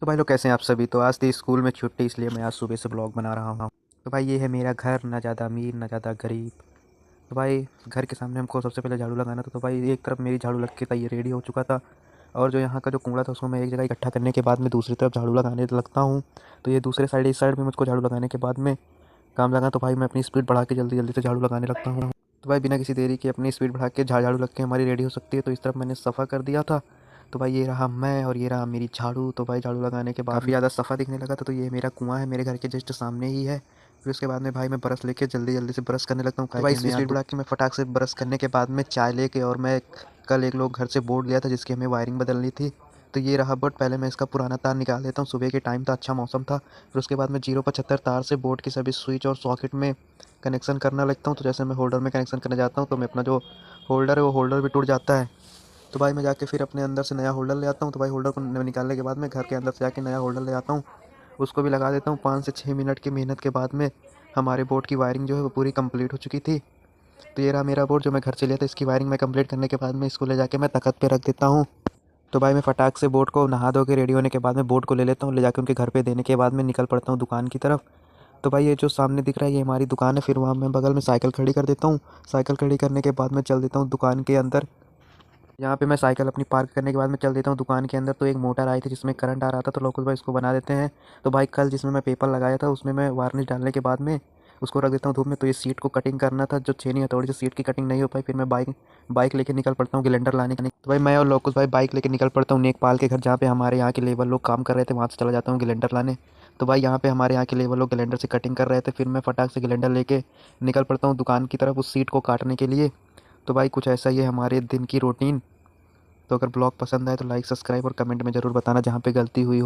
तो भाई लोग कैसे हैं आप सभी। तो आज थी स्कूल में छुट्टी, इसलिए मैं आज सुबह से ब्लॉग बना रहा हूँ। तो भाई ये है मेरा घर, ना ज़्यादा अमीर ना ज़्यादा गरीब। तो भाई घर के सामने हमको सबसे पहले झाड़ू लगाना था। तो भाई एक तरफ मेरी झाड़ू लग के था, ये रेडी हो चुका था। और जो यहाँ का जो कूड़ा था उसको मैं एक जगह इकट्ठा करने के बाद में दूसरी तरफ झाड़ू लगाने लगता हूँ। तो ये दूसरे साइड, इस साइड में मुझको झाड़ू लगाने के बाद में काम लगा। तो भाई मैं अपनी स्पीड बढ़ा के जल्दी जल्दी से झाड़ू लगाने लगता हूँ। तो भाई बिना किसी देरी के अपनी स्पीड बढ़ा के झाड़ू लग के हमारी रेडी हो सकती है। तो इस तरफ मैंने सफ़ा कर दिया था। तो भाई ये रहा मैं और ये रहा मेरी झाड़ू। तो भाई झाड़ू लगाने के बाद काफ़ी ज़्यादा सफ़ा दिखने लगा था। तो ये मेरा कुआँ है, मेरे घर के जस्ट सामने ही है। फिर उसके बाद में भाई मैं ब्रश लेके जल्दी जल्दी से ब्रश करने लगता हूँ। तो भाई स्पीड बढ़ा के मैं फटाक से ब्रश करने के बाद में चाय लेके, और मैं कल एक लोग घर से बोर्ड लिया था जिसकी हमें वायरिंग बदलनी थी। तो ये रहा बोर्ड। पहले मैं इसका पुराना तार निकाल देता हूँ। सुबह के टाइम था, अच्छा मौसम था। फिर उसके बाद मैं 075 तार से बोर्ड के सभी स्विच और सॉकेट में कनेक्शन करना लगता हूँ। तो जैसे मैं होल्डर में कनेक्शन करने जाता हूँ तो मैं अपना जो होल्डर है वो होल्डर भी टूट जाता है। तो भाई मैं जाके फिर अपने अंदर से नया होल्डर ले आता हूँ। तो भाई होल्डर को निकालने के बाद मैं घर के अंदर से जाके नया होल्डर ले आता हूँ, उसको भी लगा देता हूँ। 5 से 6 मिनट की मेहनत के बाद में हमारे बोर्ड की वायरिंग जो है वो पूरी कंप्लीट हो चुकी थी। तो ये रहा मेरा बोर्ड जो मैं घर से लिया था। इसकी वायरिंग मैं कंप्लीट करने के बाद में इसको ले जाके मैं तख्त पे रख देता हूँ। तो भाई मैं फटाक से बोर्ड को नहा धो के रेडी होने के बाद में बोर्ड को ले लेता हूँ, ले जाके उनके घर पे देने के बाद में निकल पड़ता हूँ दुकान की तरफ। तो भाई ये जो सामने दिख रहा है ये हमारी दुकान है। फिर वहाँ मैं बगल में साइकिल खड़ी कर देता हूँ। साइकिल खड़ी करने के बाद मैं चल देता हूँ दुकान के अंदर। यहाँ पे मैं साइकिल अपनी पार्क करने के बाद मैं चल देता हूँ दुकान के अंदर। तो एक मोटर आई थी जिसमें करंट आ रहा था, तो लोग भाई इसको बना देते हैं। तो भाई कल जिसमें मैं पेपर लगाया था उसमें मैं वार्निश डालने के बाद में उसको रख देता हूँ धूप में। तो ये सीट को कटिंग करना था, जो छेनी हथौड़ी से सीट की कटिंग नहीं हो पाई। फिर मैं बाइक बाइक लेके निकल पड़ता हूँ ग्लेंडर लाने के लिए। तो भाई मैं और लोकुश भाई बाइक लेके निकल पड़ता हूँ नेकपाल के घर, जहाँ पे हमारे यहाँ के लेबर लोग काम कर रहे थे। वहाँ से चला जाता हूँ ग्लेंडर लाने। तो भाई यहाँ पे हमारे यहाँ के लेबर लोग ग्लेंडर से कटिंग कर रहे थे। फिर मैं फटाक से ग्लेंडर लेके निकल पड़ता हूँ दुकान की तरफ उस सीट को काटने के लिए। तो भाई कुछ ऐसा ही है हमारे दिन की रूटीन। तो अगर ब्लॉग पसंद आए तो लाइक, सब्सक्राइब और कमेंट में ज़रूर बताना जहाँ पे गलती हुई हो।